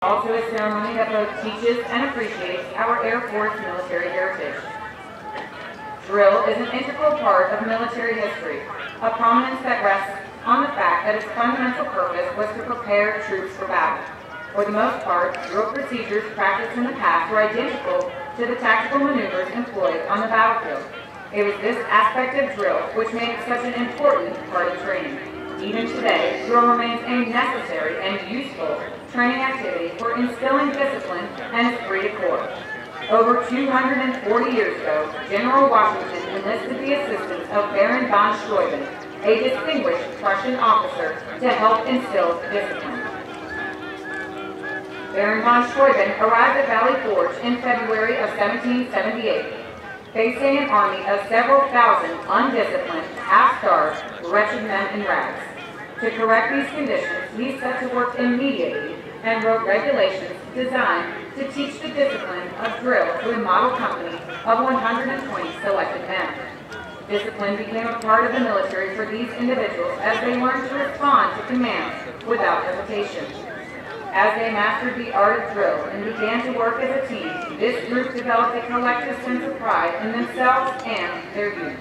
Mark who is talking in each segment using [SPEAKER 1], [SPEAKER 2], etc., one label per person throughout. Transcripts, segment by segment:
[SPEAKER 1] Also a ceremony that both teaches and appreciates our Air Force military heritage. Drill is an integral part of military history, a prominence that rests on the fact that its fundamental purpose was to prepare troops for battle. For the most part, drill procedures practiced in the past were identical to the tactical maneuvers employed on the battlefield. It was this aspect of drill which made it such an important part of training. Even today, drill remains a necessary and useful training activity for instilling discipline and esprit de corps. Over 240 years ago, General Washington enlisted the assistance of Baron von Steuben, a distinguished Prussian officer, to help instill discipline. Baron von Steuben arrived at Valley Forge in February of 1778, facing an army of several thousand undisciplined, half-starved, wretched men in rags. To correct these conditions, he set to work immediately and wrote regulations designed to teach the discipline of drill to a model company of 120 selected men. Discipline became a part of the military for these individuals as they learned to respond to commands without hesitation. As they mastered the art of drill and began to work as a team, this group developed a collective sense of pride in themselves and their unit.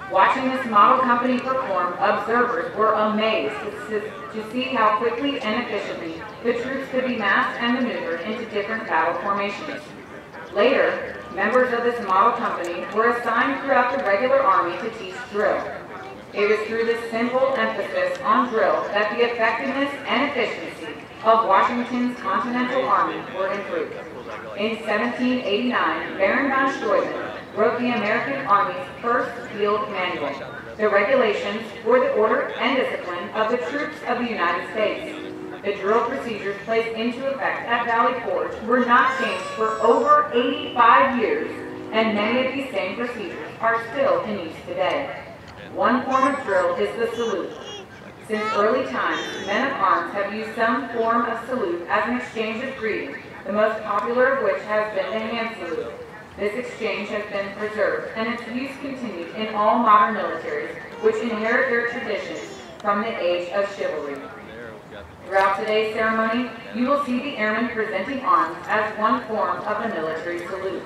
[SPEAKER 1] Watching this model company perform, observers were amazed to see how quickly and efficiently the troops could be massed and maneuvered into different battle formations. Later, members of this model company were assigned throughout the regular army to teach drill. It was through this simple emphasis on drill that the effectiveness and efficiency of Washington's Continental Army were improved. In 1789, Baron von Steuben wrote the American Army's first field manual, the regulations for the order and discipline of the troops of the United States. The drill procedures placed into effect at Valley Forge were not changed for over 85 years, and many of these same procedures are still in use today. One form of drill is the salute. Since early times, men of arms have used some form of salute as an exchange of greeting, the most popular of which has been the hand salute. This exchange has been preserved, and its use continued in all modern militaries, which inherit their traditions from the age of chivalry. Throughout today's ceremony, you will see the airmen presenting arms as one form of the military salute.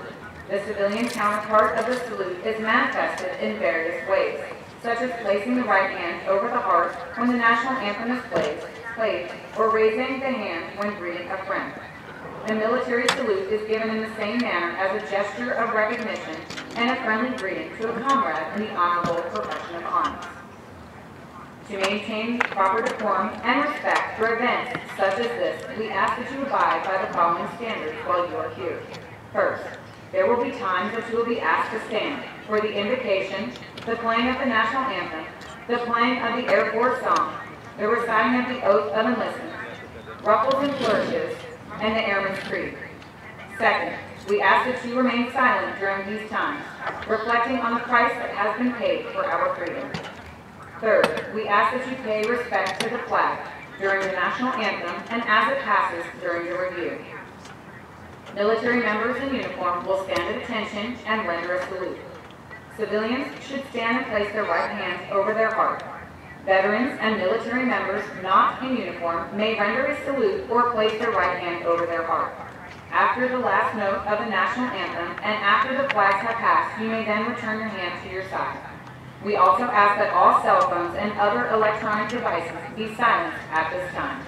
[SPEAKER 1] The civilian counterpart of the salute is manifested in various ways, such as placing the right hand over the heart when the national anthem is played, or raising the hand when greeting a friend. The military salute is given in the same manner as a gesture of recognition and a friendly greeting to a comrade in the honorable profession of arms. To maintain proper decorum and respect for events such as this, we ask that you abide by the following standards while you are here. First, there will be times that you will be asked to stand for the invocation, the playing of the national anthem, the playing of the Air Force song, the reciting of the oath of enlistment, ruffles and flourishes, and the Airman's Creed. Second, we ask that you remain silent during these times, reflecting on the price that has been paid for our freedom. Third, we ask that you pay respect to the flag during the national anthem and as it passes during the review. Military members in uniform will stand at attention and render a salute. Civilians should stand and place their right hands over their heart. Veterans and military members not in uniform may render a salute or place their right hand over their heart. After the last note of the national anthem and after the flags have passed, you may then return your hand to your side. We also ask that all cell phones and other electronic devices be silenced at this time.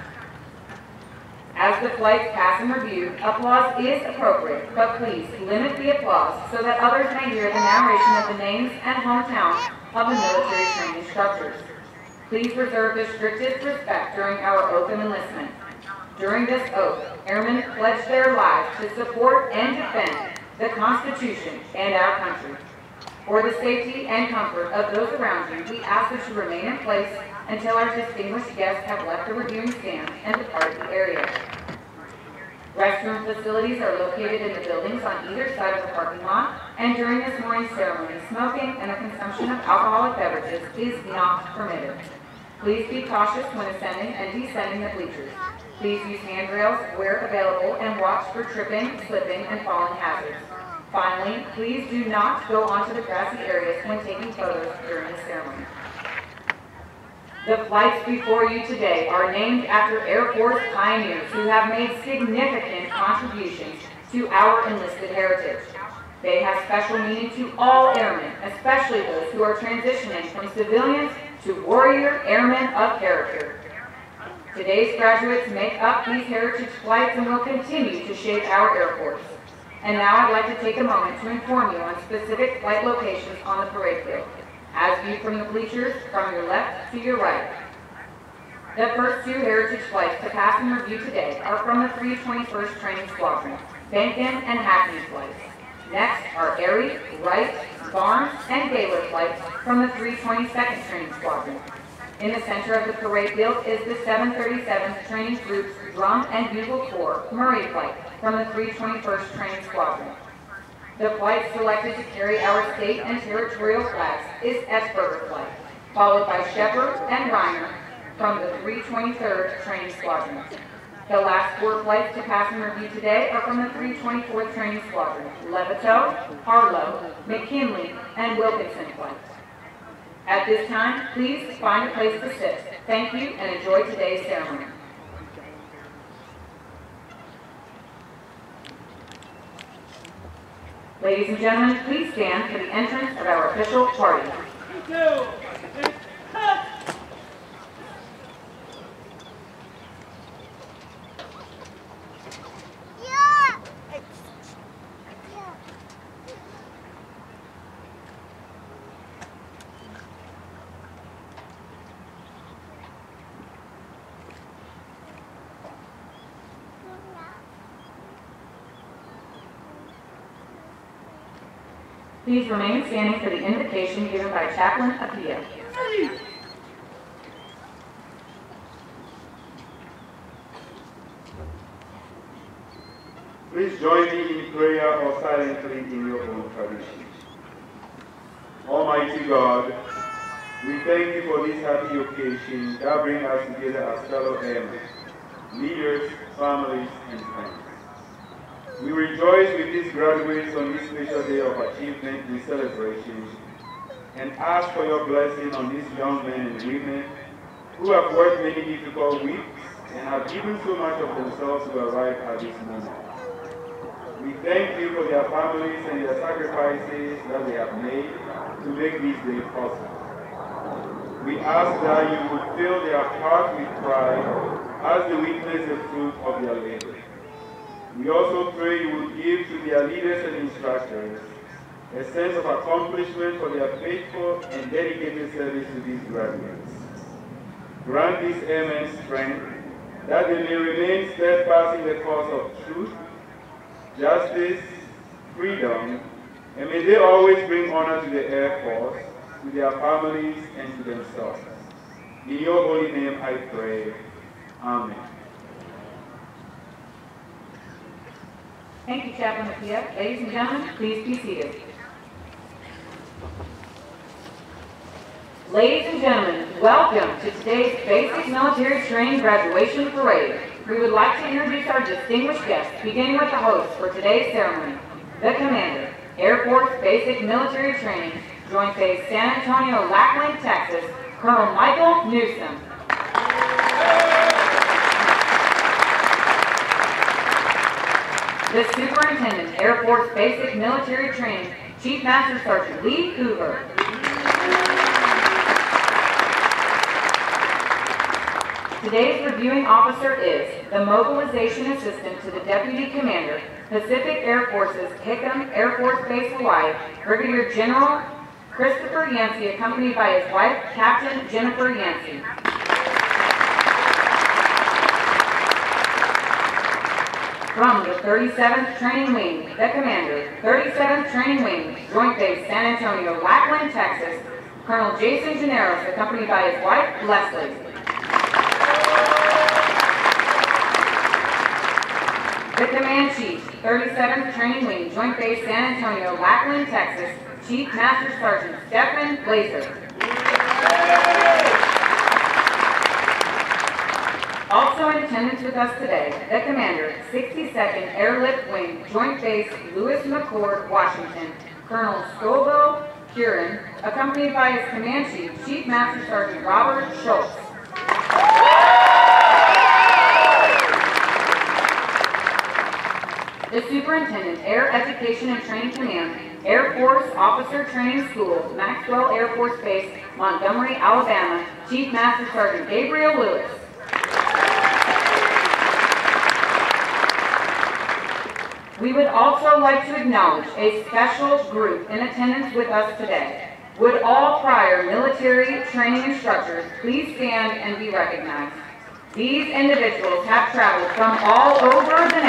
[SPEAKER 1] As the flags pass in review, applause is appropriate, but please limit the applause so that others may hear the narration of the names and hometowns of the military trained instructors. Please reserve the strictest respect during our oath of enlistment. During this oath, airmen pledge their lives to support and defend the Constitution and our country. For the safety and comfort of those around you, we ask that you remain in place until our distinguished guests have left the reviewing stand and departed the area. Restroom facilities are located in the buildings on either side of the parking lot, and during this morning's ceremony, smoking and the consumption of alcoholic beverages is not permitted. Please be cautious when ascending and descending the bleachers. Please use handrails where available and watch for tripping, slipping, and falling hazards. Finally, please do not go onto the grassy areas when taking photos during the ceremony. The flights before you today are named after Air Force pioneers who have made significant contributions to our enlisted heritage. They have special meaning to all airmen, especially those who are transitioning from civilians to warrior airmen of character. Today's graduates make up these heritage flights and will continue to shape our Air Force. And now I'd like to take a moment to inform you on specific flight locations on the parade field, as viewed from the bleachers from your left to your right. The first two heritage flights to pass and review today are from the 321st Training Squadron, Bankin and Hackney flights. Next are Erie, Wright, Barnes, and Gaylor flights from the 322nd Training Squadron. In the center of the parade field is the 737th Training Group's Drum and Bugle Corps Murray flight from the 321st Training Squadron. The flight selected to carry our state and territorial flags is Esberger flight, followed by Shepard and Reiner from the 323rd Training Squadron. The last four flights to pass and review today are from the 324th Training Squadron, Levittow, Harlow, McKinley, and Wilkinson flights. At this time, please find a place to sit. Thank you and enjoy today's ceremony. Ladies and gentlemen, please stand for the entrance of our official party. Please remain standing for the invocation given by Chaplain Apia.
[SPEAKER 2] Please join me in prayer or silently in your own tradition. Almighty God, we thank you for this happy occasion that brings us together as fellow airmen, leaders, families, and friends. We rejoice with these graduates on this special day of achievement and celebration and ask for your blessing on these young men and women who have worked many difficult weeks and have given so much of themselves to arrive at this moment. We thank you for their families and their sacrifices that they have made to make this day possible. We ask that you would fill their hearts with pride as they witness the fruit of their labor. We also pray you would give to their leaders and instructors a sense of accomplishment for their faithful and dedicated service to these graduates. Grant these airmen strength that they may remain steadfast in the cause of truth, justice, freedom, and may they always bring honor to the Air Force, to their families, and to themselves. In your holy name I pray. Amen.
[SPEAKER 1] Thank you, Chaplain Apia. Ladies and gentlemen, please be seated. Ladies and gentlemen, welcome to today's Basic Military Training Graduation Parade. We would like to introduce our distinguished guests, beginning with the host for today's ceremony, the Commander, Air Force Basic Military Training, Joint Base San Antonio, Lackland, Texas, Colonel Michael Newsom. The Superintendent, Air Force Basic Military Training, Chief Master Sergeant Lee Hoover. Today's reviewing officer is the Mobilization Assistant to the Deputy Commander, Pacific Air Force's Hickam Air Force Base, Hawaii, Brigadier General Christopher Yancey, accompanied by his wife, Captain Jennifer Yancey. From the 37th Training Wing, the Commander, 37th Training Wing, Joint Base San Antonio, Lackland, Texas, Colonel Jason Generos, accompanied by his wife, Leslie. The Command Chief, 37th Training Wing, Joint Base San Antonio, Lackland, Texas, Chief Master Sergeant Stephen Blazer. Also in attendance with us today, the Commander, 62nd Airlift Wing, Joint Base Lewis McChord, Washington, Colonel Scoville Huron, accompanied by his command chief, Chief Master Sergeant Robert Schultz. The Superintendent, Air Education and Training Command, Air Force Officer Training School, Maxwell Air Force Base, Montgomery, Alabama, Chief Master Sergeant Gabriel Lewis. We would also like to acknowledge a special group in attendance with us today. Would all prior military training instructors please stand and be recognized? These individuals have traveled from all over the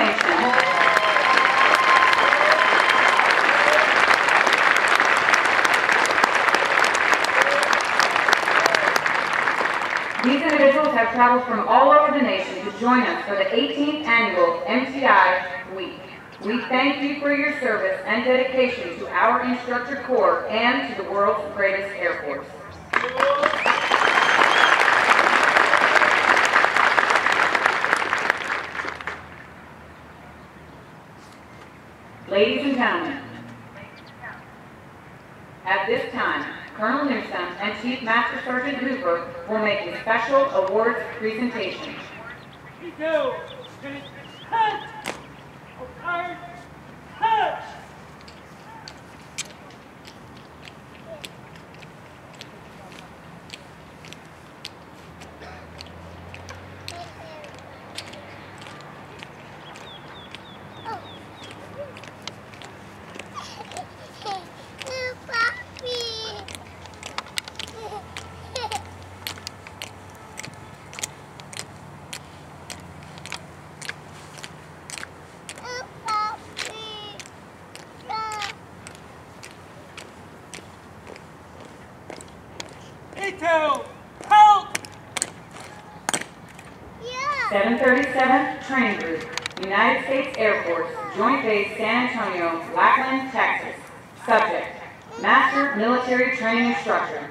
[SPEAKER 1] nation to join us for the 18th annual MTI Week. We thank you for your service and dedication to our instructor corps and to the world's greatest Air Force. Ladies and gentlemen, at this time, Colonel Newsom and Chief Master Sergeant Hooper will make a special awards presentation.
[SPEAKER 3] You go. Hunt. Hunt. Hunt. Help!
[SPEAKER 1] 737th Training Group, United States Air Force, Joint Base San Antonio, Lackland, Texas. Subject, Master Military Training Instructor.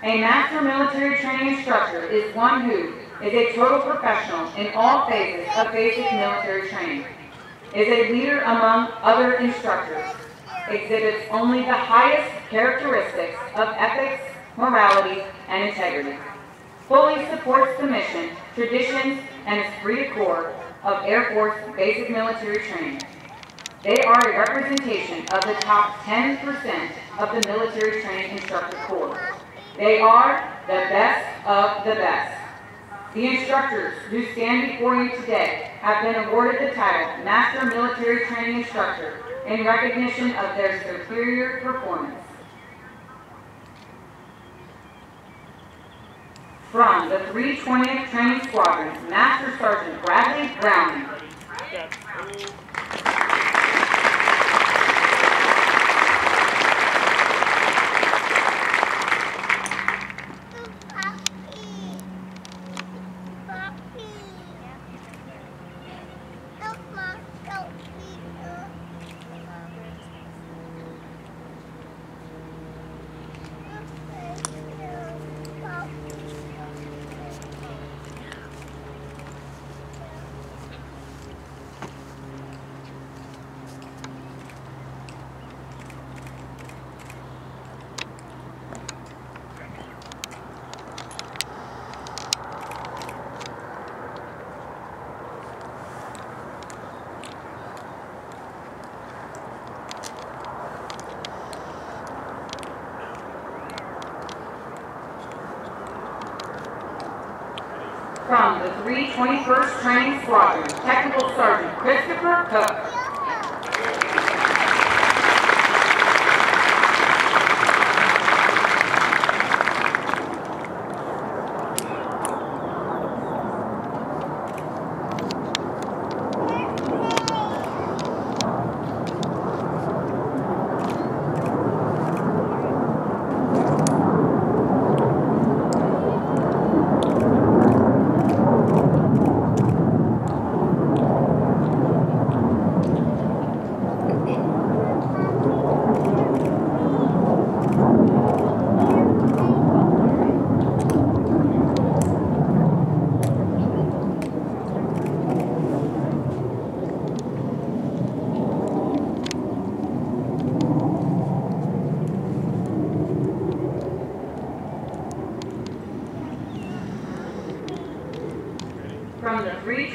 [SPEAKER 1] A Master Military Training Instructor is one who is a total professional in all phases of basic military training, is a leader among other instructors, exhibits only the highest characteristics of ethics, morality, and integrity, fully supports the mission, traditions, and esprit de corps of Air Force basic military training. They are a representation of the top 10% of the military training instructor corps. They are the best of the best. The instructors who stand before you today have been awarded the title Master Military Training Instructor in recognition of their superior performance. From the 320th Training Squadron, Master Sergeant Bradley Browning. From the 321st Training Squadron, Technical Sergeant Christopher Cook.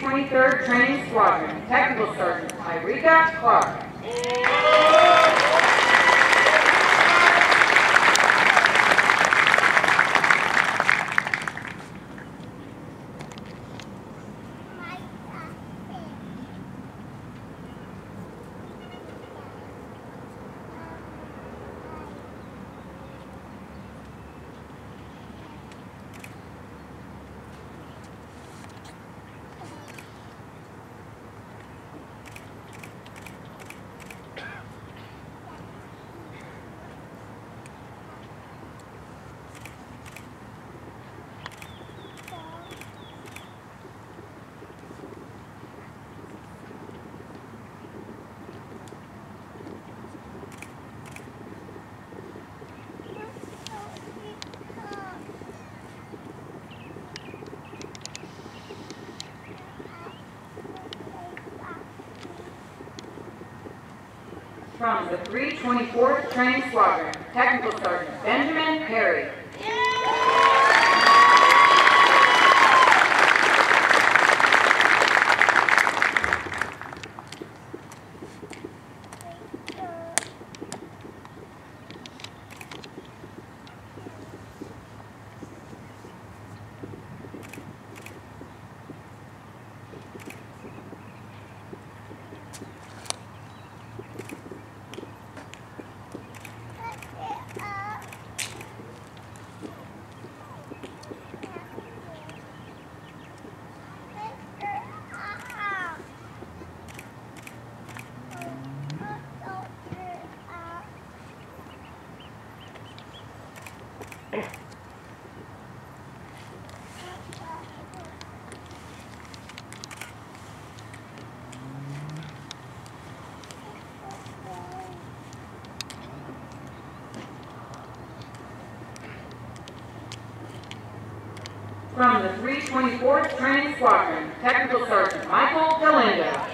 [SPEAKER 1] 323rd Training Squadron, Technical Sergeant Yreka Clark. From the 324th Training Squadron, Technical Sergeant Benjamin Perry. From the 324th Training Squadron, Technical Sergeant Michael Galindo.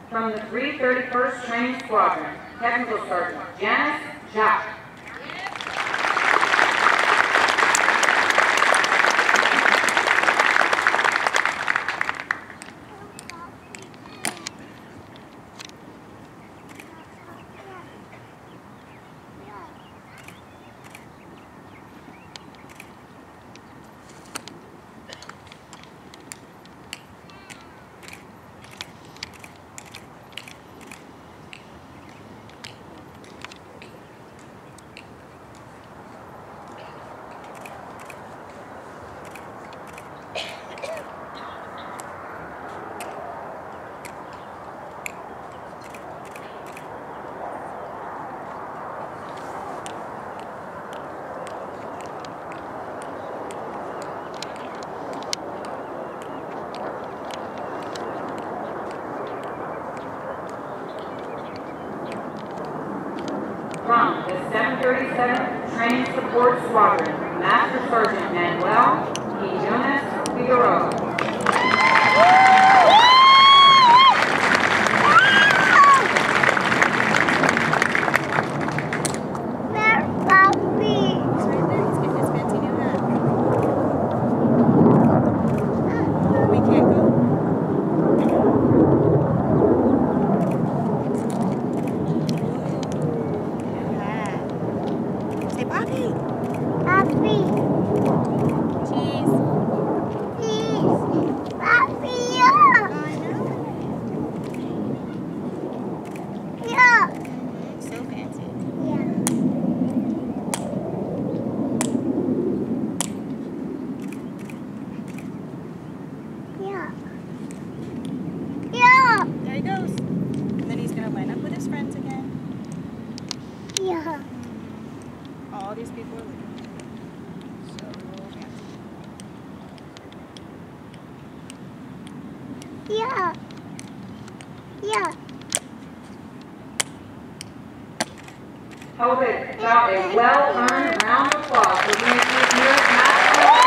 [SPEAKER 1] From the 331st Training Squadron, Technical Sergeant Janice Jacques. From the 737th Training Support Squadron, Master Sergeant Manuel Jonas Figueroa.
[SPEAKER 4] Cheese. Yeah.
[SPEAKER 1] How about a well-earned round of applause for BMT's newest national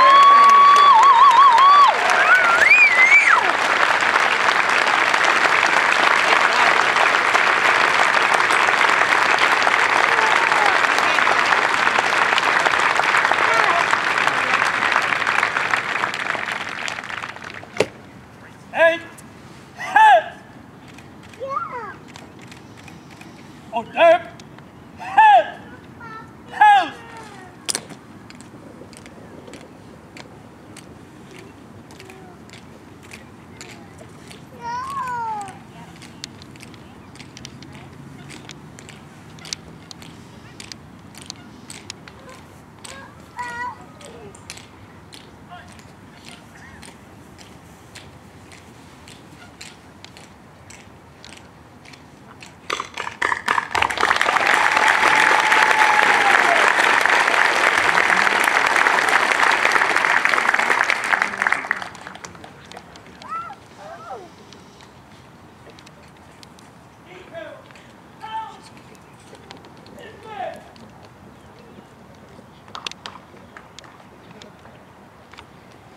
[SPEAKER 3] And head.
[SPEAKER 4] Yeah.
[SPEAKER 3] On deck. Head. Head.
[SPEAKER 4] No.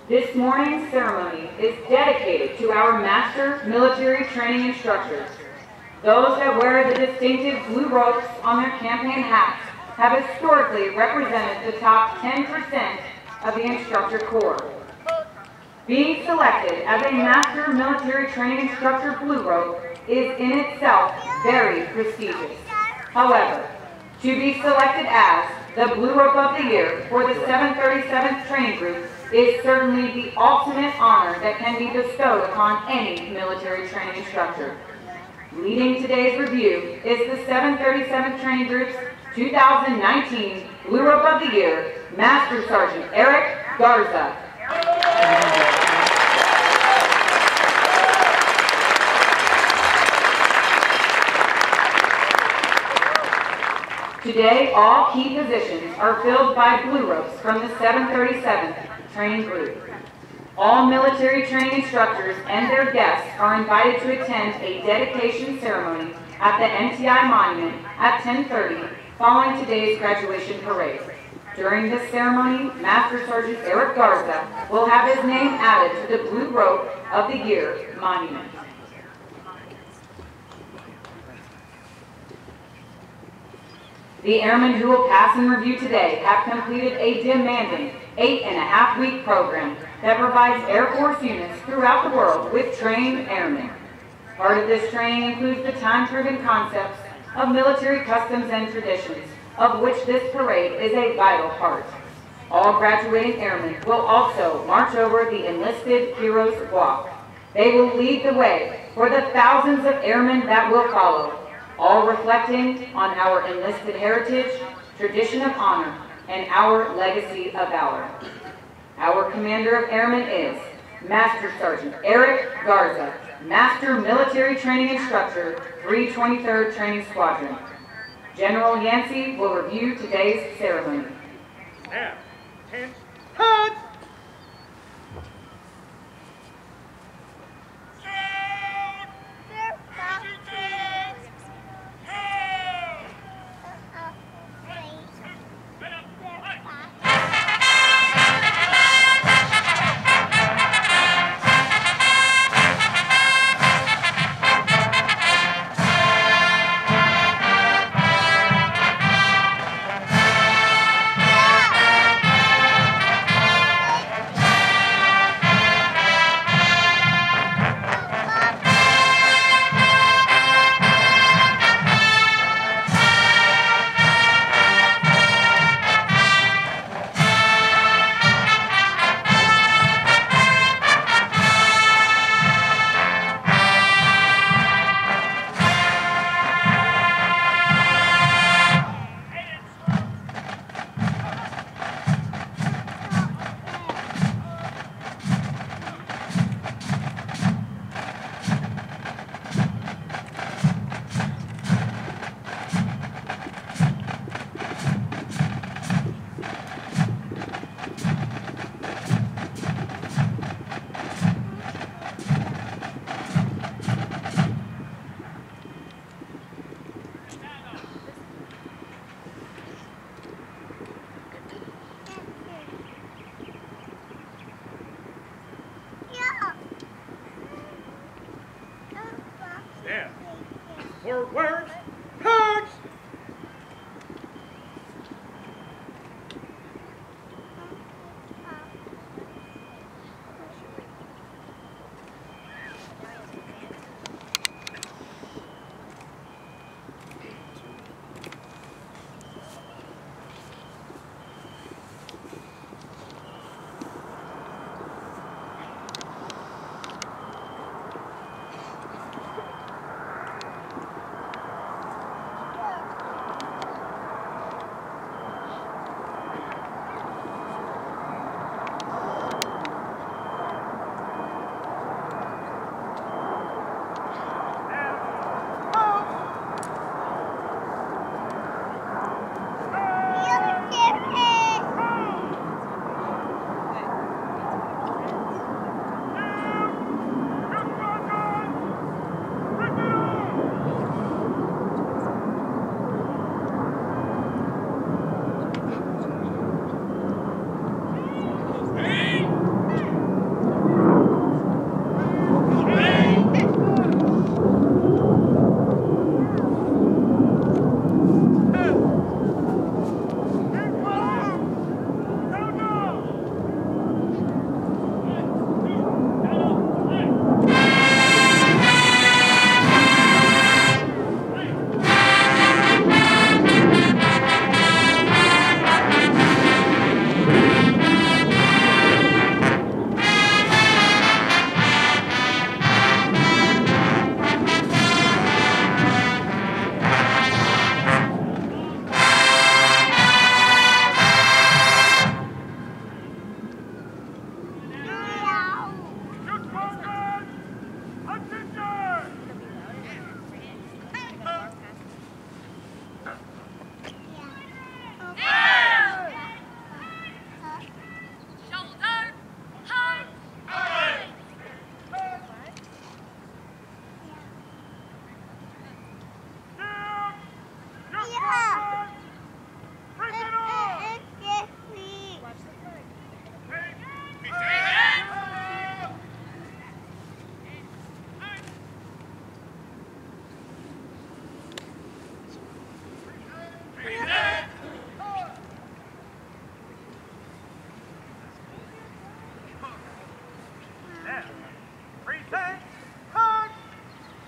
[SPEAKER 1] This morning's ceremony is dedicated to our Master Military Training Instructors. Those that wear the distinctive blue ropes on their campaign hats have historically represented the top 10% of the instructor corps. Being selected as a Master Military Training Instructor Blue Rope is in itself very prestigious. However, to be selected as the Blue Rope of the Year for the 737th Training Group is certainly the ultimate honor that can be bestowed upon any military training instructor. Leading today's review is the 737th Training Group's 2019 Blue Rope of the Year, Master Sergeant Eric Garza. Today, all key positions are filled by Blue Ropes from the 737th Training Group. All military training instructors and their guests are invited to attend a dedication ceremony at the MTI Monument at 10:30 following today's graduation parade. During this ceremony, Master Sergeant Eric Garza will have his name added to the Blue Rope of the Year monument. The airmen who will pass and review today have completed a demanding 8.5-week program that provides Air Force units throughout the world with trained airmen. Part of this training includes the time-proven concepts of military customs and traditions, of which this parade is a vital part. All graduating airmen will also march over the Enlisted Heroes Walk. They will lead the way for the thousands of airmen that will follow, all reflecting on our enlisted heritage, tradition of honor, and our legacy of valor. Our Commander of Airmen is Master Sergeant Eric Garza, Master Military Training Instructor, 323rd Training Squadron. General Yancey will review today's ceremony.
[SPEAKER 3] Now, 10, head. Forward, march!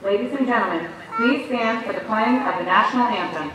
[SPEAKER 1] Ladies and gentlemen, please stand for the playing of the national anthem.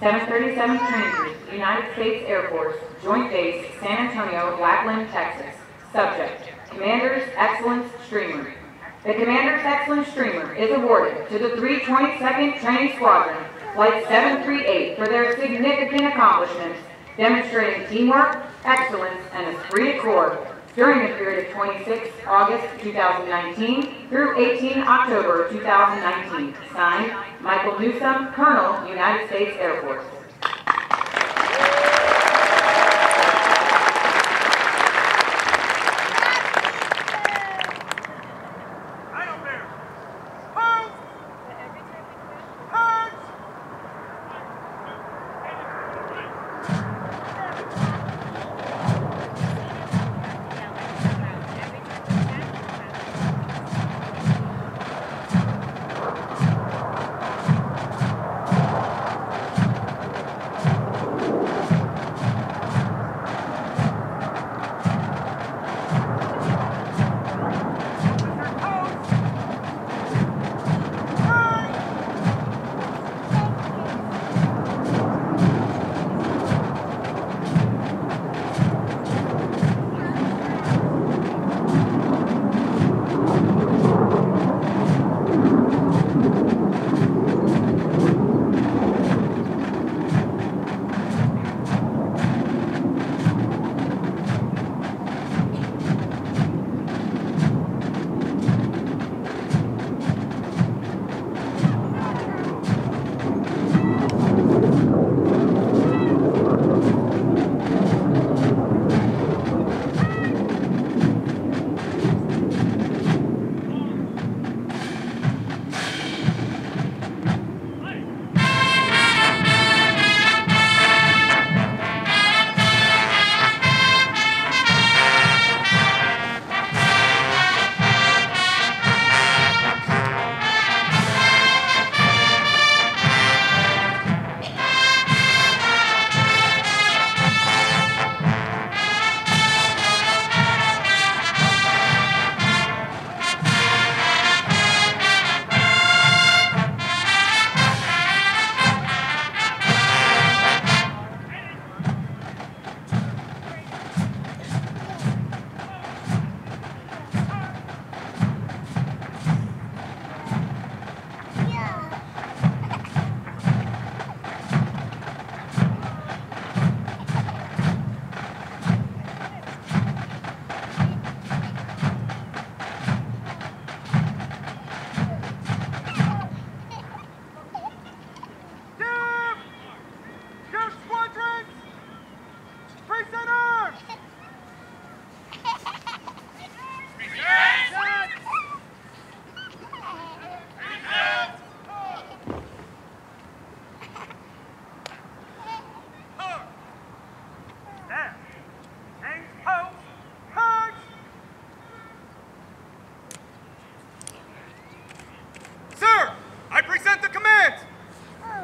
[SPEAKER 1] 737th Training Group, United States Air Force, Joint Base, San Antonio, Lackland, Texas. Subject, Commander's Excellence Streamer. The Commander's Excellence Streamer is awarded to the 322nd Training Squadron, Flight 738, for their significant accomplishments, demonstrating teamwork, excellence, and esprit de corps during the period of 26 August 2019 through 18 October 2019. Signed, Michael Newsom, Colonel, United States Air Force.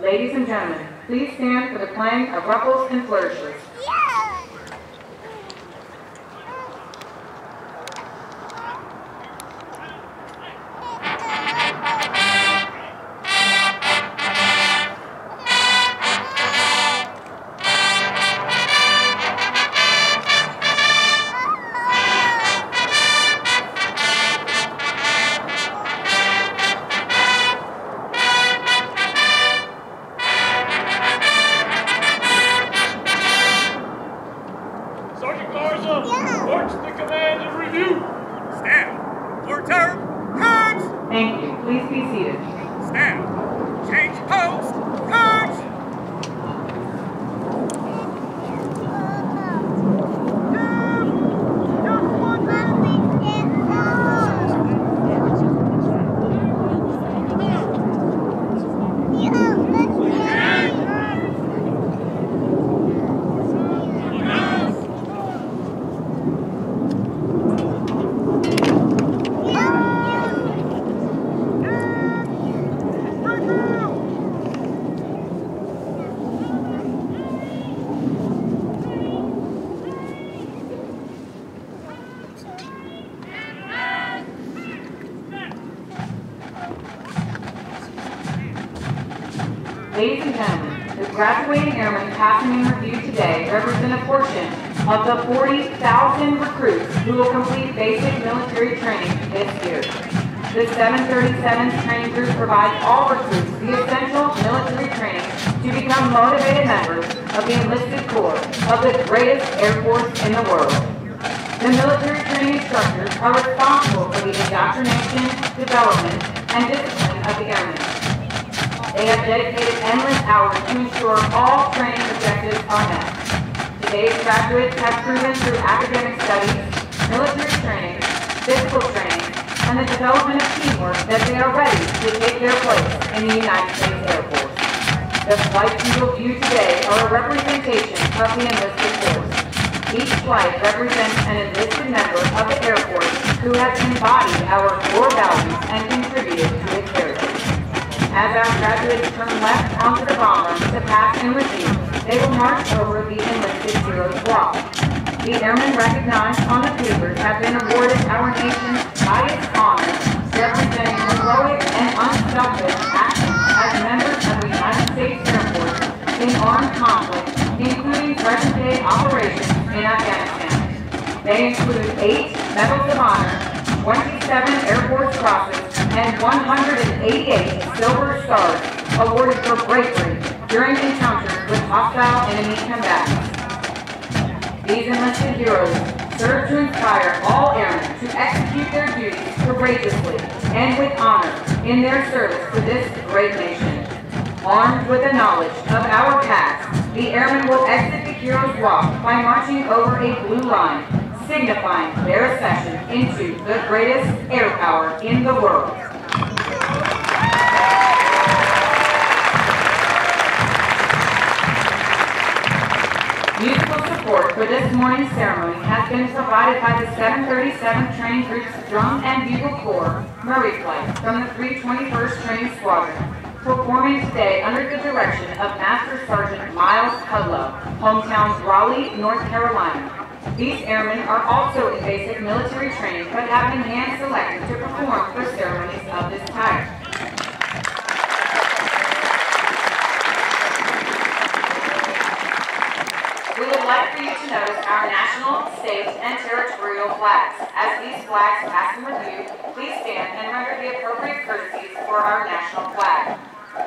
[SPEAKER 1] Ladies and gentlemen, please stand for the playing of ruffles and flourishes. Thank you. Please be seated.
[SPEAKER 3] Stand. Change post. March.
[SPEAKER 1] Ladies and gentlemen, The graduating airmen passing in review today represent a portion of the 40,000 recruits who will complete basic military training this year. The 737's training group provides all recruits the essential military training to become motivated members of the enlisted corps of the greatest Air Force in the world. The military training instructors are responsible for the indoctrination, development, and discipline of the airmen. They have dedicated endless hours to ensure all training objectives are met. Today's graduates have proven through academic studies, military training, physical training, and the development of teamwork that they are ready to take their place in the United States Air Force. The flights you will view today are a representation of the enlisted force. Each flight represents an enlisted member of the Air Force who has embodied our core values and contributed to its heritage. As our graduates turn left onto the bomber to pass in review, they will march over the enlisted heroes walk. The airmen recognized on the papers have been awarded our nation's highest honor, representing heroic and unselfish actions as members of the United States Air Force in armed conflict, including present-day operations in Afghanistan. They include 8 Medals of Honor, 27 Air Force Crosses, and 188 Silver Stars awarded for bravery during encounters with hostile enemy combatants. These enlisted heroes serve to inspire all airmen to execute their duties courageously and with honor in their service to this great nation. Armed with the knowledge of our past, the airmen will exit the Heroes Walk by marching over a blue line, signifying their accession into the greatest air power in the world. Musical support for this morning's ceremony has been provided by the 737 Training Group's Drum and Bugle Corps Murray Flight from the 321st Training Squadron, performing today under the direction of Master Sergeant Miles Hudlow, hometown Raleigh, North Carolina. These airmen are also in basic military training but have been hand-selected to perform for ceremonies of this type. We would like for you to notice our national, state, and territorial flags. As these flags pass in review, please stand and render the appropriate courtesies for our national flag.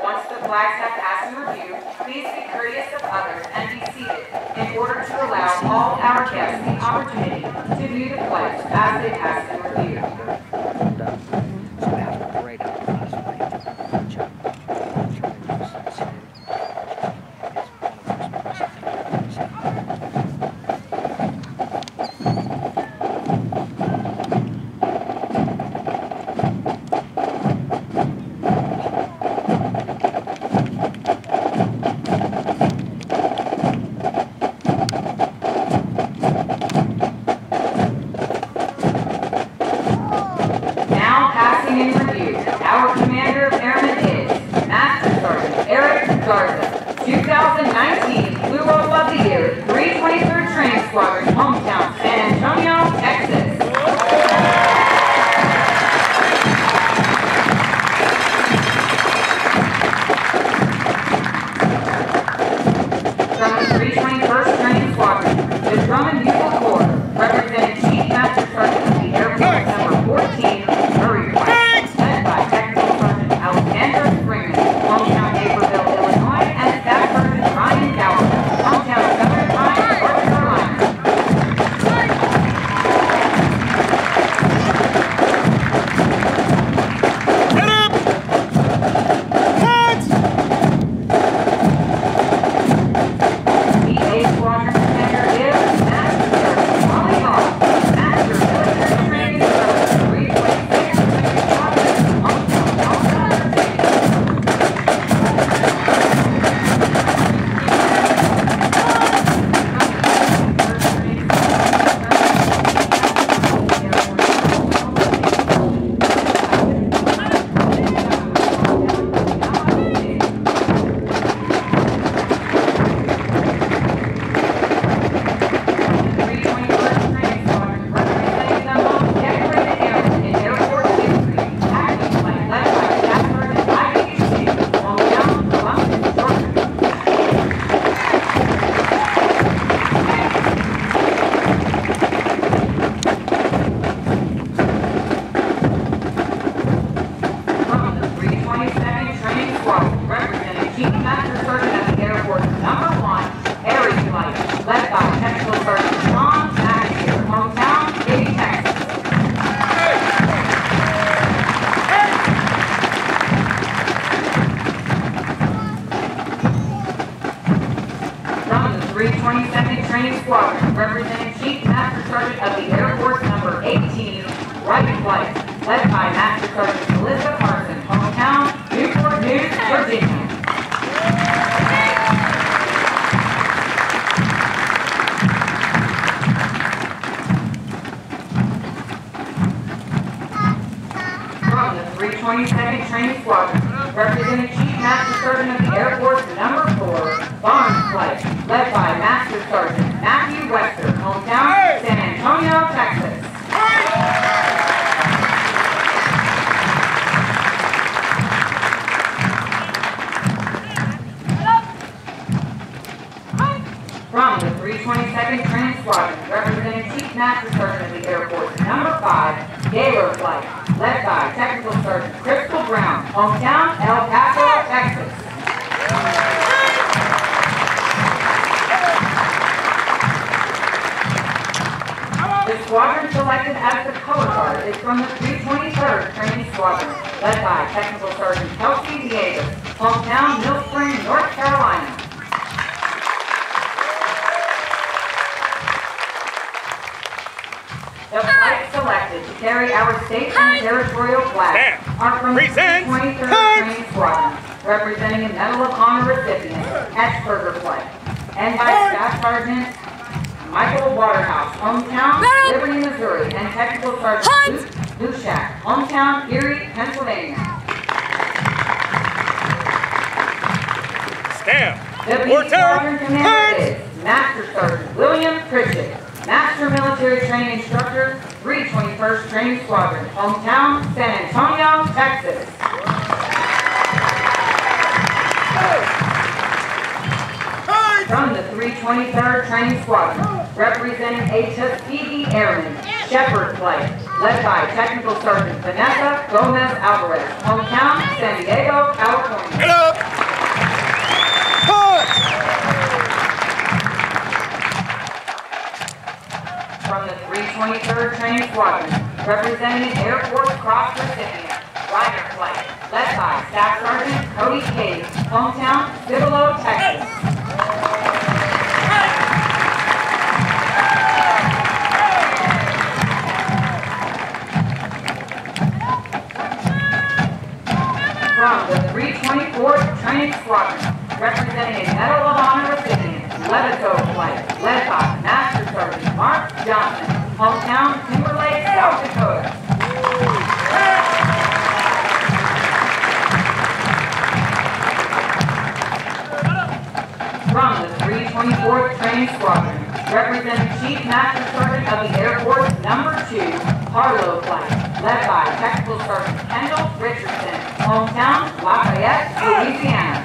[SPEAKER 1] Once the flags have passed in review, please be courteous of others and be seated in order to allow all our guests the opportunity to view the flags as they pass in review. Training Squadron, representing Chief Master Sergeant of the Air Force number 18, Right Flight, led by Master Sergeant Melissa Carson, hometown, Newport News, Virginia. From the 322nd Training Squadron, representing Chief Master Sergeant of the Air Force number 4, Barnes Flight, led by Master Sergeant Matthew Webster, hometown, San Antonio, Texas. From the 322nd Training Squadron, representing Chief Master Sergeant of the Air Force number 5, Gaylor Flight, led by Technical Sergeant Crystal Brown, hometown, El Paso, Texas. The squadron selected as the color guard is from the 323rd Training Squadron, led by Technical Sergeant Kelsey Villegas, hometown, Mill Spring, North Carolina. The flights selected to carry our state and territorial flag are from the 323rd Training Squadron, representing a Medal of Honor recipient, Etchberger Flight, and by Staff Sergeant Michael Waterhouse, hometown, Liberty, Missouri, and Technical Sergeant Luke Lushak, hometown, Erie, Pennsylvania.
[SPEAKER 3] Stand.
[SPEAKER 1] The B Squadron Commander is Master Sergeant William Pritchett, Master Military Training Instructor, 321st Training Squadron, hometown, San Antonio, Texas. From the 323rd Training Squadron, representing a Tuskegee Airman, Shepherd Flight, led by Technical Sergeant Vanessa Gomez Alvarez, hometown, San Diego, California.
[SPEAKER 3] Get up!
[SPEAKER 1] From the 323rd Training Squadron, representing an Air Force Cross recipient, Rider Flight, led by Staff Sergeant Cody Cage, hometown, Cibolo, Texas. From the 324th Training Squadron, representing a Medal of Honor recipient, Levico Flight, led by Master Sergeant Mark Johnson, hometown, Timberlake, South Dakota. From the 324th Training Squadron, representing Chief Master Sergeant of the Air Force number 2, Harlow Flight, led by Technical Sergeant Kendall Richardson, hometown, Lafayette, Louisiana.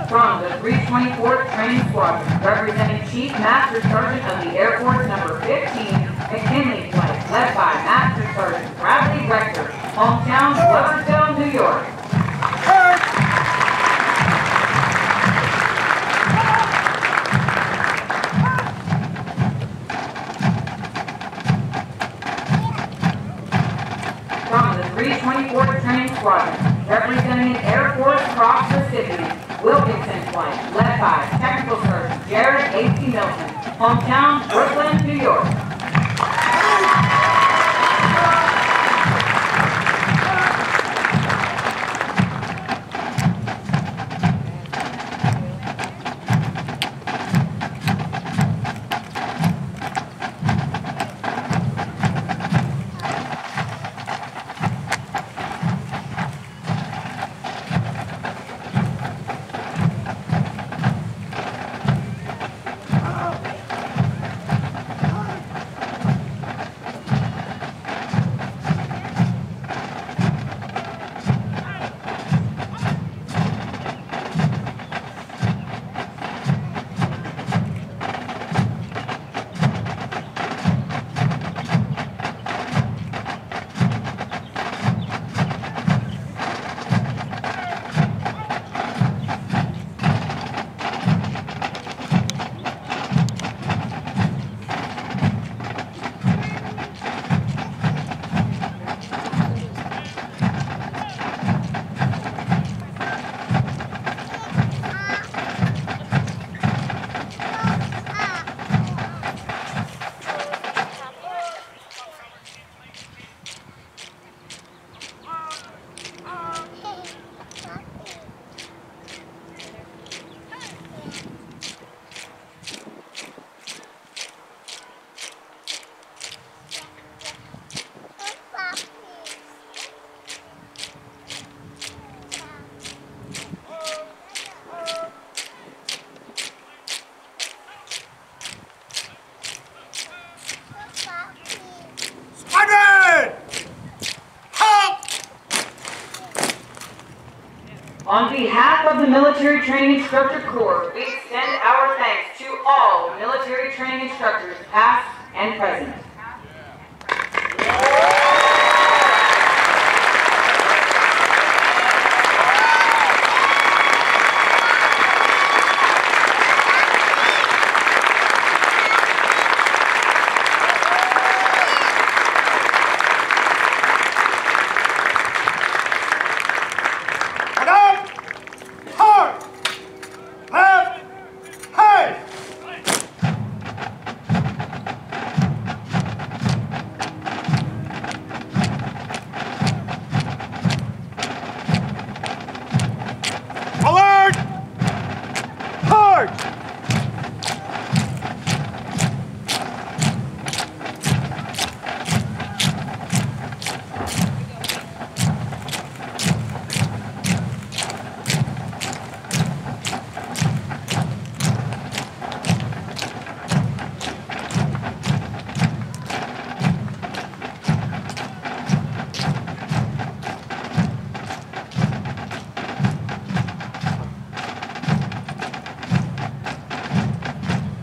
[SPEAKER 1] From the 324th Training Squadron, representing Chief Master Sergeant of the Air Force number 15, McKinley Flight, led by Master Sergeant Bradley Rector, hometown, Loversville, New York. From the 324th Training Squadron, representing an Air Force Cross recipient, Wilkinson Flight, led by Technical Sergeant Jared A.C. Milton, hometown, Brooklyn, New York. On behalf of the Military Training Instructor Corps, we extend our thanks to all military training instructors, past and present.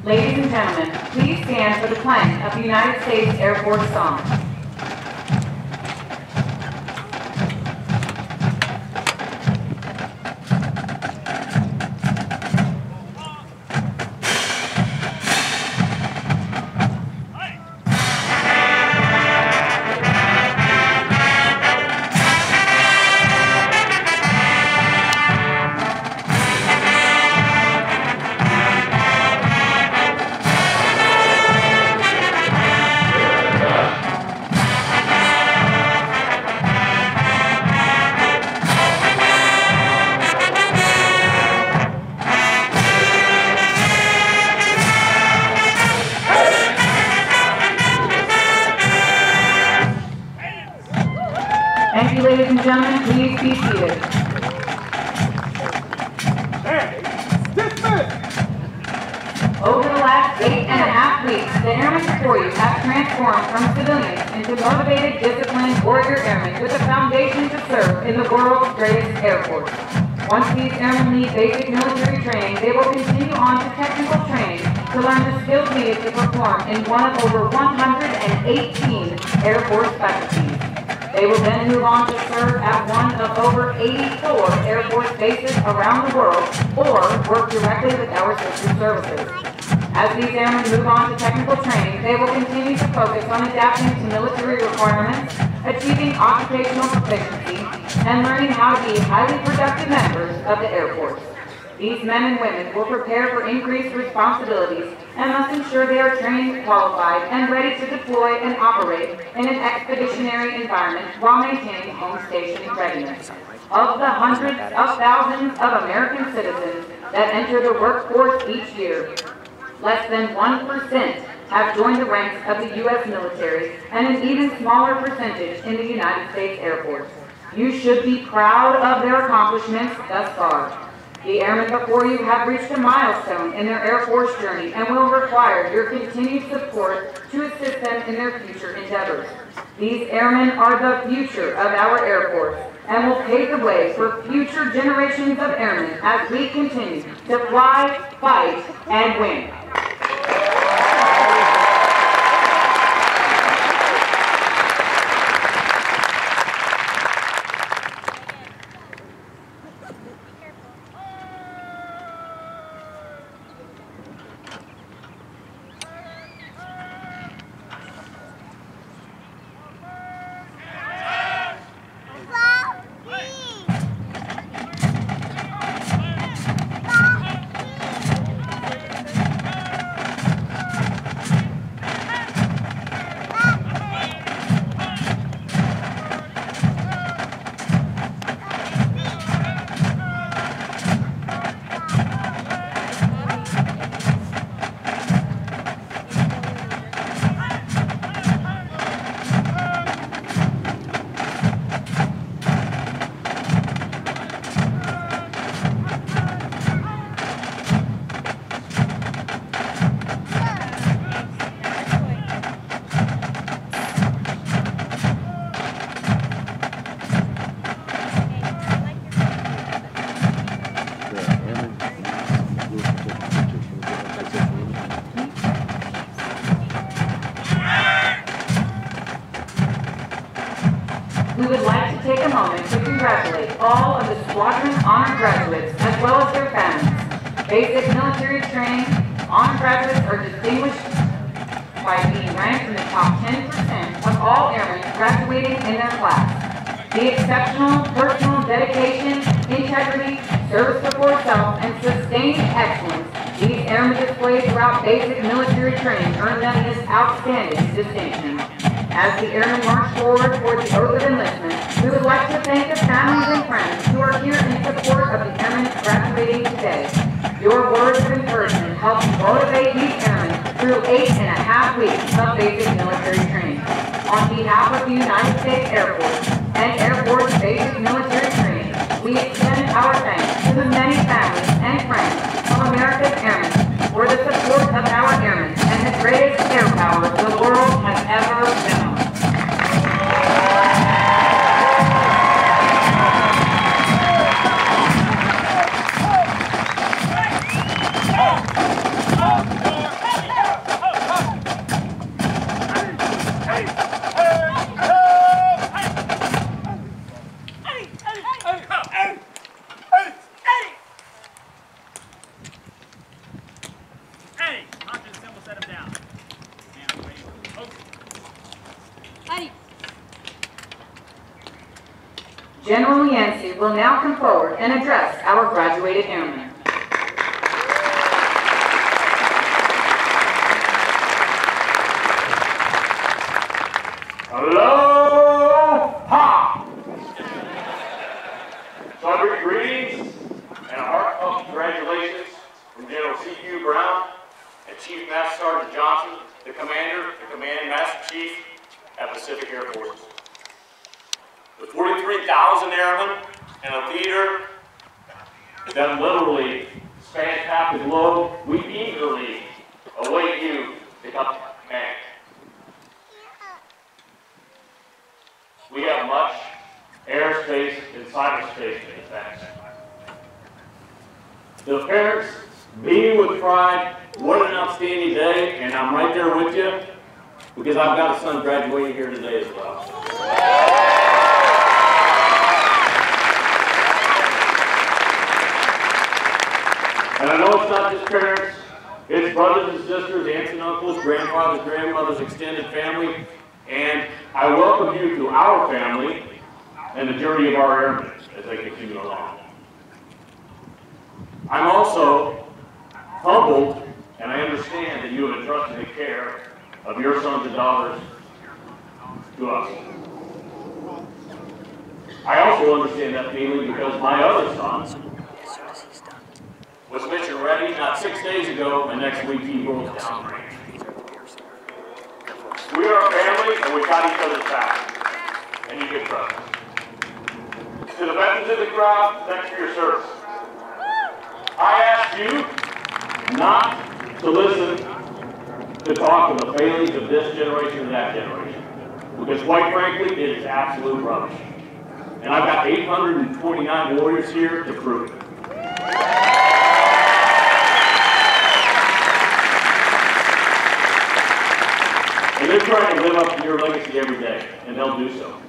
[SPEAKER 1] Ladies and gentlemen, please stand for the playing of the United States Air Force song. Thank you, ladies and gentlemen. Please be seated. Over the last 8.5 weeks, the airmen before you have transformed from civilians into motivated, disciplined warrior airmen with a foundation to serve in the world's greatest Air Force. Once these airmen leave basic military training, they will continue on to technical training to learn the skills needed to perform in one of over 118 Air Force specialties. They will then move on to serve at one of over 84 Air Force bases around the world or work directly with our sister services. As these airmen move on to technical training, they will continue to focus on adapting to military requirements, achieving occupational proficiency, and learning how to be highly productive members of the Air Force. These men and women will prepare for increased responsibilities and must ensure they are trained, qualified, and ready to deploy and operate in an expeditionary environment while maintaining home station readiness. Of the hundreds of thousands of American citizens that enter the workforce each year, less than 1% have joined the ranks of the U.S. military and an even smaller percentage in the United States Air Force. You should be proud of their accomplishments thus far. The airmen before you have reached a milestone in their Air Force journey and will require your continued support to assist them in their future endeavors. These airmen are the future of our Air Force and will pave the way for future generations of airmen as we continue to fly, fight, and win. congratulate all of the Squadron Honor graduates as well as their families. Basic military training honor graduates are distinguished by being ranked in the top 10% of all airmen graduating in their class. The exceptional personal dedication, integrity, service before self, and sustained excellence these airmen display throughout basic military training earn them this outstanding distinction. As the airmen march forward toward the oath of enlistment, we would like to thank the families and friends who are here in support of the airmen graduating today. Your words of encouragement help motivate these airmen through 8.5 weeks of basic military training. On behalf of the United States Air Force and Air Force Basic Military Training, we extend our thanks to the many families and friends of America's airmen for the support of our airmen and the greatest air power the world has ever known. General Yancey will now come forward and address our graduated airmen.
[SPEAKER 5] Aloha! So I bring greetings and a heartfelt congratulations from General C.Q. Brown and Chief Master Sergeant Johnson, the Commander, the Command Master Chief at Pacific Air Force. With 43,000 airmen and a theater that literally spans half the globe, we eagerly await you to come to command. We have much airspace and cyberspace to defend. The parents, beaming with pride, what an outstanding day, and I'm right there with you because I've got a son graduating here today as well. And I know it's not just parents, it's brothers and sisters, aunts and uncles, grandfathers, grandmothers, extended family, and I welcome you to our family and the journey of our airmen as they continue along. I'm also humbled, and I understand that you have entrusted the care of your sons and daughters to us. I also understand that feeling because my other son was mission ready not 6 days ago, and next week he rolls down range. We are a family, and we got each other's back, and you can trust us. To the veterans in the crowd, thanks for your service. I ask you not to listen to talk of the failings of this generation or that generation, because quite frankly, it is absolute rubbish. And I've got 829 warriors here to prove it. And they're trying to live up to your legacy every day, and they'll do so.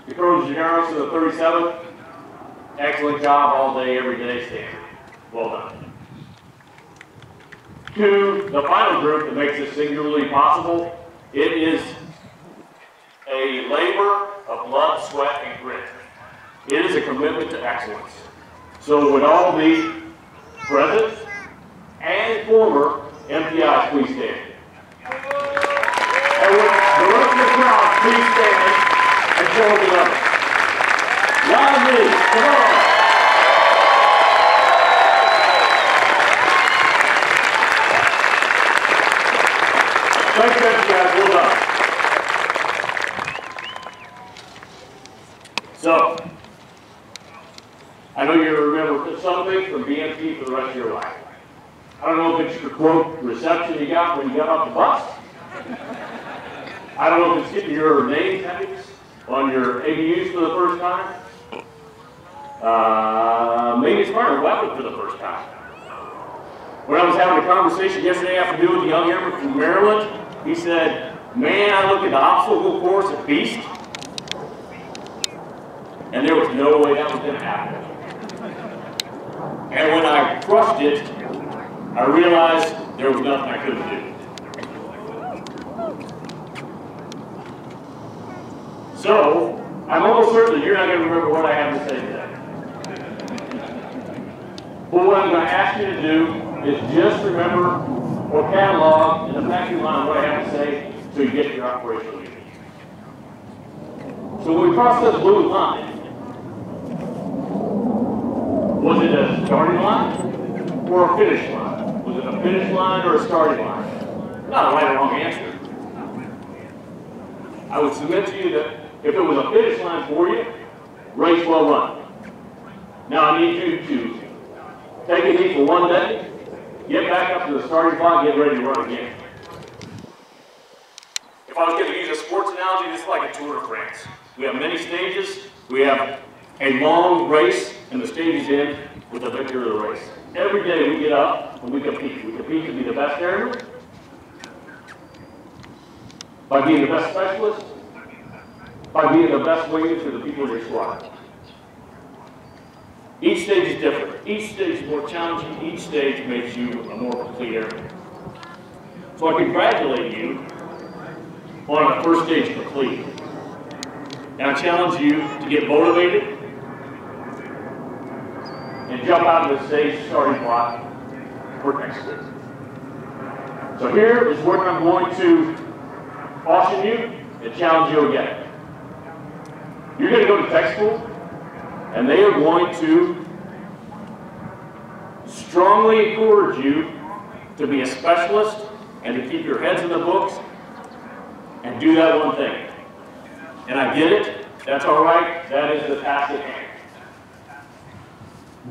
[SPEAKER 5] The Colonel Generals of the 37th, excellent job all day, every day standard. Well done. To the final group that makes this singularly possible, it is a labor of blood, sweat, and grit. It is a commitment to excellence. So would all the present and former MPIs please stand. And with the rest of the crowd, please stand and show them up. Loudly, come on. Thanks, guys. Well done. So, I know you remember something from BMT for the rest of your life. I don't know if it's your quote reception you got when you got off the bus. I don't know if it's getting your name tags on your ABUs for the first time. Maybe it's firing a weapon for the first time. When I was having a conversation yesterday afternoon with a young airman from Maryland, he said, "Man, I look at the obstacle course at Beast, and there was no way that was going to happen. And when I crushed it, I realized there was nothing I couldn't do. So, I'm almost certain that you're not going to remember what I have to say today. But what I'm going to ask you to do is just remember or catalog in the back of your mind what I have to say so you get to your operational unit. So when we crossed this blue line, was it a starting line or a finish line? Was it a finish line or a starting line? Not a right or wrong answer. I would submit to you that if it was a finish line for you, race well run. Now I need you to take a knee for one day, get back up to the starting block, get ready to run again. If I was going to use a sports analogy, this is like a Tour de France. We have many stages. We have a long race, and the stage is in with the victor of the race. Every day we get up and we compete. We compete to be the best airman, by being the best specialist, by being the best wingman for the people in your squad. Each stage is different. Each stage is more challenging. Each stage makes you a more complete airman. So I congratulate you on a first stage complete. And I challenge you to get motivated and jump out of the stage starting block for next week. So here is where I'm going to caution you and challenge you again. You're going to go to tech school, and they are going to strongly encourage you to be a specialist and to keep your heads in the books and do that one thing. And I get it. That's all right. That is the task at hand.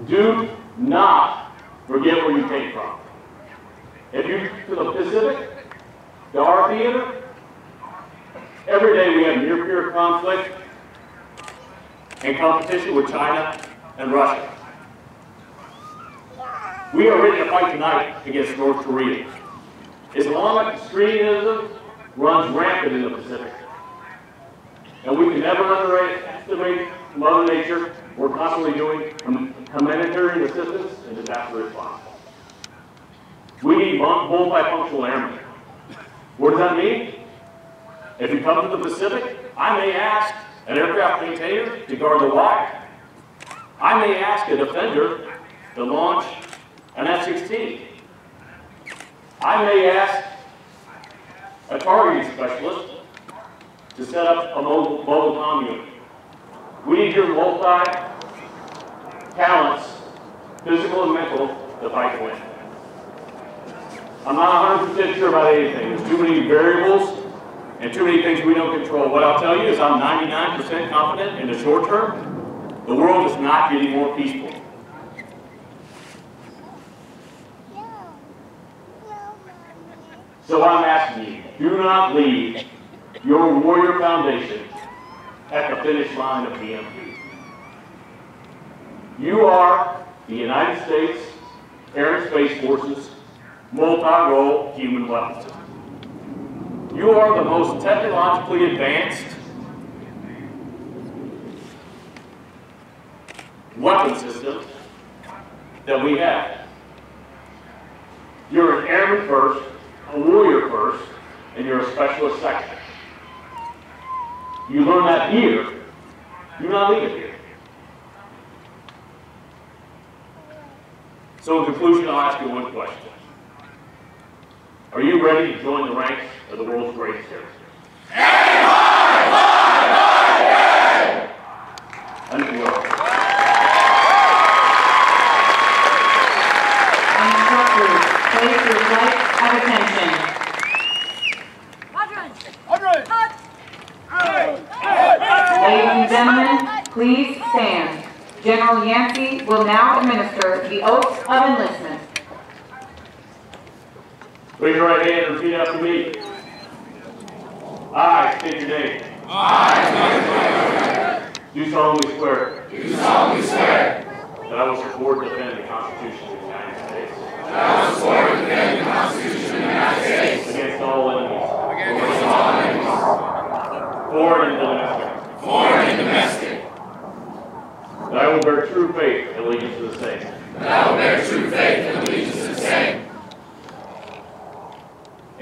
[SPEAKER 5] Do not forget where you came from. If you're to the Pacific, the our theater, every day we have near-peer conflict and competition with China and Russia. We are ready to fight tonight against North Korea. Islamic extremism runs rampant in the Pacific. And we can never underestimate Mother Nature. We're constantly doing humanitarian assistance and disaster response. We need multifunctional airmen. What does that mean? If you come to the Pacific, I may ask an aircraft maintainer to guard the wire. I may ask a defender to launch an F-16. I may ask a targeting specialist to set up a mobile comm unit. We need your multi-talents, physical and mental, to fight to win. I'm not 100% sure about anything. There's too many variables and too many things we don't control. What I'll tell you is I'm 99% confident in the short term, the world is not getting more peaceful. So I'm asking you, do not leave your warrior foundation at the finish line of BMT. You are the United States Air and Space Force's multi-role human weapon system. You are the most technologically advanced weapon system that we have. You're an airman first, a warrior first, and you're a specialist second. You learn that here. Do not leave it here. So in conclusion, I'll ask you one question. Are you ready to join the ranks of the world's greatest airmen? I think you will.
[SPEAKER 1] Instructors, place your flight at attention. Ladies and gentlemen, please stand. General Yancey will now administer the oaths of enlistment.
[SPEAKER 5] Raise your right hand and repeat after me. I state your name.
[SPEAKER 3] I state your name.
[SPEAKER 5] Do solemnly swear.
[SPEAKER 3] Do solemnly swear.
[SPEAKER 5] That I will support and defend the Constitution of the United States.
[SPEAKER 3] That I will support and defend the Constitution of the United States.
[SPEAKER 5] Against all enemies.
[SPEAKER 3] Against all enemies.
[SPEAKER 5] Foreign and domestic.
[SPEAKER 3] Foreign and domestic.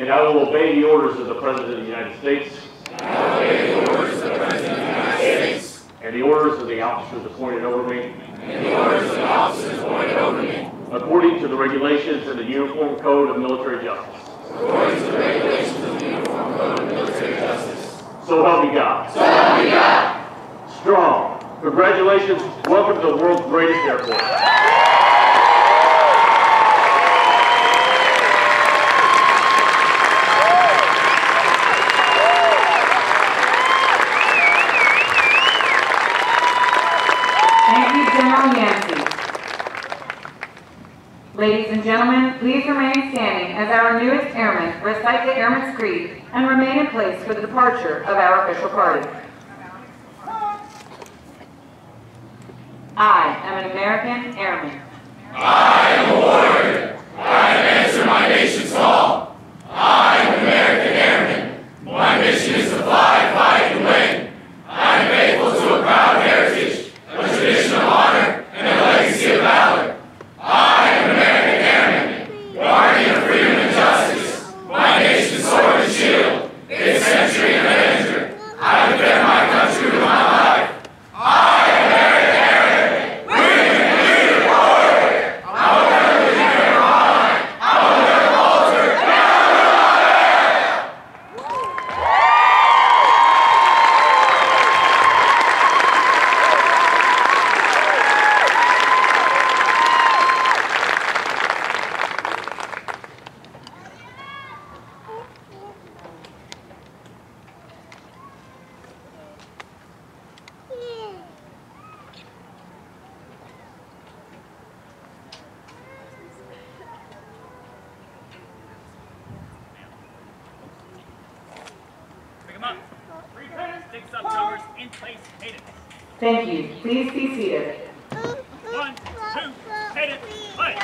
[SPEAKER 5] and I will obey the orders of the President of the United States
[SPEAKER 3] and I will obey the orders of the President of the United States
[SPEAKER 5] and the orders of the officers appointed over me,
[SPEAKER 3] and the orders of the officers appointed over me,
[SPEAKER 5] according to the regulations and the Uniform Code of Military Justice.
[SPEAKER 3] according to the regulations of the Uniform Code of Military Justice.
[SPEAKER 5] So help me God.
[SPEAKER 3] So help me God.
[SPEAKER 5] Strong. Congratulations. Welcome to the world's greatest airport.
[SPEAKER 1] Thank you, General Yancey. Ladies and gentlemen, please remain standing as our newest airmen recite the Airman's Creed and remain in place for the departure of our official party. I am an American airman.
[SPEAKER 3] I am a warrior. I have answered my nation's call. I am an American airman. My mission is to fly, fight, and win. I am faithful to a proud heritage, a tradition of honor, and a legacy of valor. I am an American airman, guardian of freedom and justice. My nation's sword and shield, its century and avenger. I defend my country with my life. I am an American airman. We can lead a warrior. I will never leave her behind. I will never falter.
[SPEAKER 6] Pick them up. Sticks up, numbers in place, hit it.
[SPEAKER 1] Thank you. Please be seated.
[SPEAKER 6] 1, 2, hit it, play.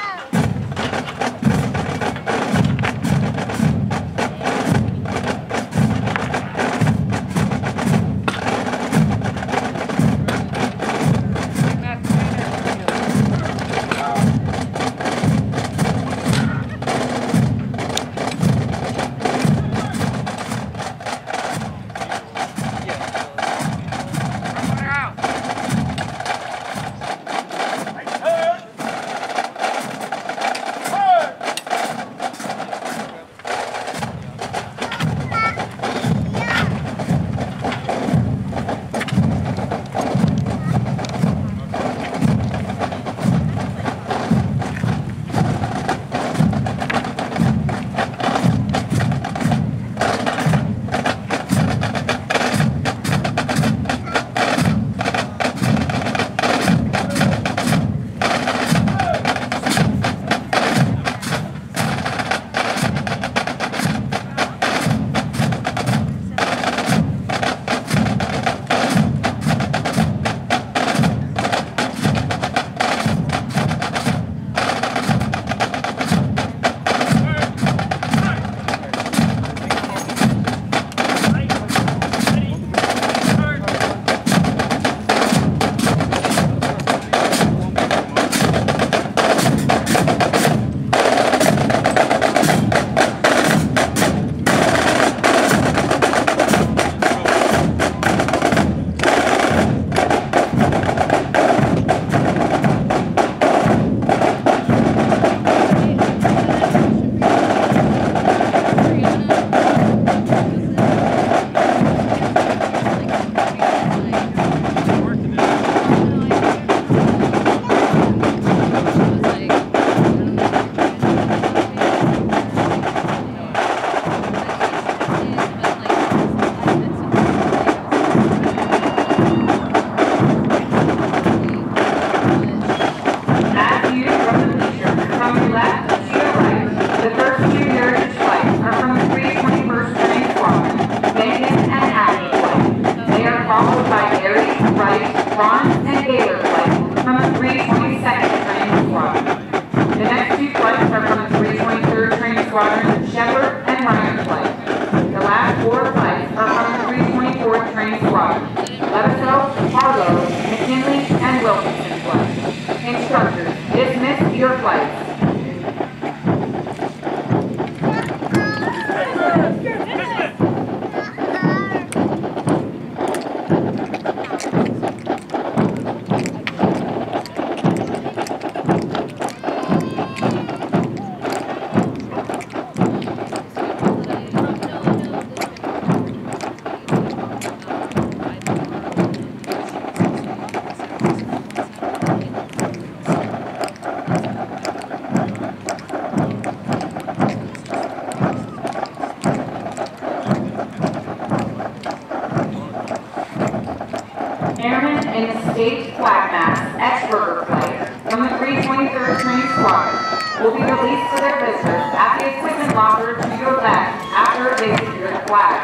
[SPEAKER 1] state flag mast X-Burger flight from the 323rd Training Squadron will be released to their visitors at the equipment locker to your left after they secure the flag.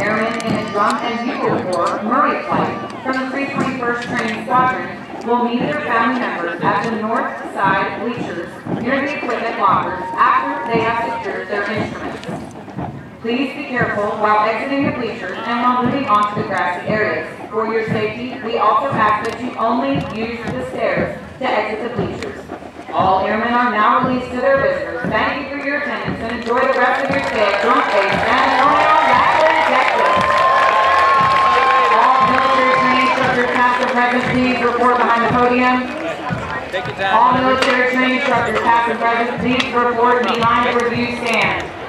[SPEAKER 1] Airmen in the Drum and Bugle Corps Murray flight from the 321st Training Squadron will meet their family members at the north side bleachers near the equipment lockers after they have secured their instruments. Please be careful while exiting the bleachers and while moving on to the grassy areas. For your safety, we also ask that you only use the stairs to exit the bleachers. All airmen are now released to their visitors. Thank you for your attendance and enjoy the rest of your stay at Joint Base San Antonio, Lackland, Texas. All military training instructors, past and present, please report behind the podium.
[SPEAKER 6] Take your time.
[SPEAKER 1] All military training instructors, past and present, please report behind the review stand.